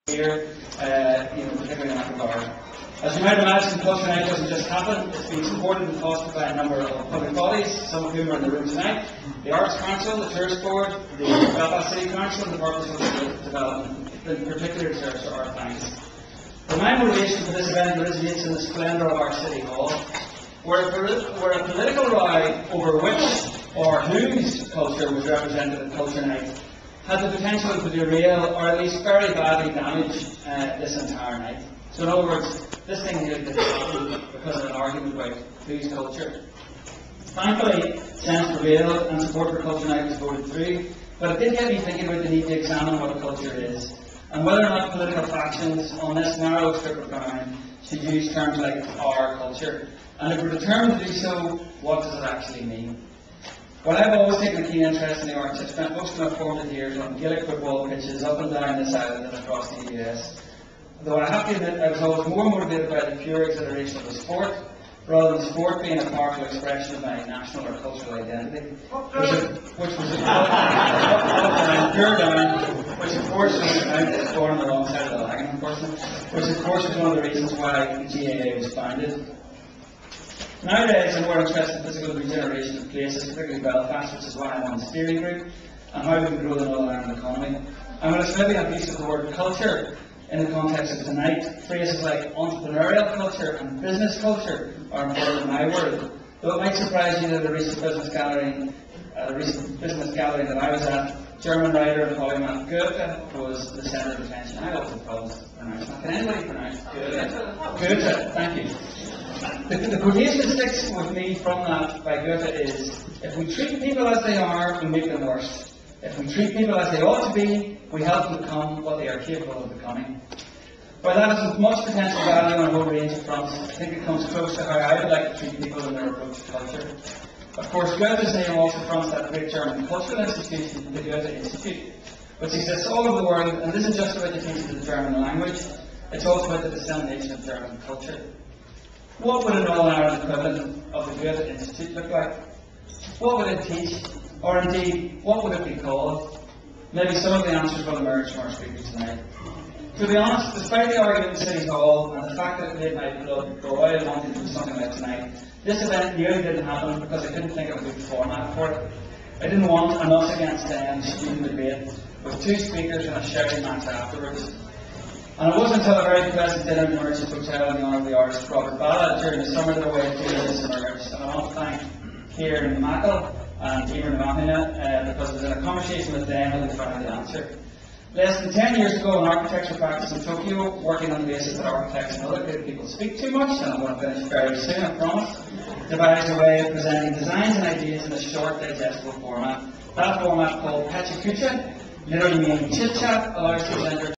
here, particularly in that regard. As you might imagine, Culture Night doesn't just happen. It's been supported and fostered by a number of public bodies, some of whom are in the room tonight. The Arts Council, the Tourist Board, the Belfast City Council, and the Purpose of Development, in particular deserves our thanks. But my motivation for this event originates in the splendour of our City Hall, where a political row over which or whose culture was represented at Culture Night had the potential to derail, or at least very badly damage, this entire night. So in other words, this thing here didn't happen because of an argument about whose culture. Thankfully, sense prevailed and support for Culture Night was voted through, but it did get me thinking about the need to examine what a culture is, and whether or not political factions on this narrow strip of ground should use terms like our culture. And if we're determined to do so, what does it actually mean? While I've always taken a keen interest in the arts, I've spent most of my formative years on Gaelic football pitches up and down this island and across the US. Though I have to admit I was always more motivated by the pure exhilaration of the sport, rather than sport being a powerful expression of my national or cultural identity, which was pure down, which of course was on the wrong side of the wagon, unfortunately, which of course was one of the reasons why the GAA was founded. Nowadays, I'm more interested in physical regeneration of places, particularly Belfast, which is why I'm on the steering group, and how we can grow the Northern Ireland economy. And when it's maybe a piece of the word culture in the context of tonight, phrases like entrepreneurial culture and business culture are important in my world. Though it might surprise you that a recent business gathering that I was at, German writer and polymath Goethe was the centre of attention. I also pronounce that. Can anybody pronounce Goethe? Goethe, thank you. The quotation that sticks with me from that by Goethe is, if we treat people as they are, we make them worse. If we treat people as they ought to be, we help them become what they are capable of becoming. While that has much potential value on a whole range of fronts, I think it comes close to how I would like to treat people in their approach to culture. Of course, Goethe's name also fronts that great German cultural institution, the Goethe Institute, which exists all over the world, and this isn't just about the teaching of the German language, it's also about the dissemination of German culture. What would an all-Ireland equivalent of the Goethe Institute look like? What would it teach? Or indeed, what would it be called? Maybe some of the answers will emerge from our speakers tonight. To be honest, despite the argument in City Hall and the fact that it made my blood boil wanting to do something like tonight, this event nearly didn't happen because I couldn't think of a good format for it. I didn't want an us against them student debate with two speakers and a shouting match afterwards. And it wasn't until a very pleasant dinner in the Merchant Hotel in the honour of the artist Robert Ballard during the summer that a way of doing this emerged. And I want to thank Kieran McErlean and Eamon Mahina because it was in a conversation with them that we found the answer. Less than 10 years ago, in architecture practice in Tokyo, working on the basis that architects and other good people speak too much, and I'm going to finish very soon, I promise, devised a way of presenting designs and ideas in a short, digestible format. That format, called Pachacucha, literally meaning chit-chat, allows the presenter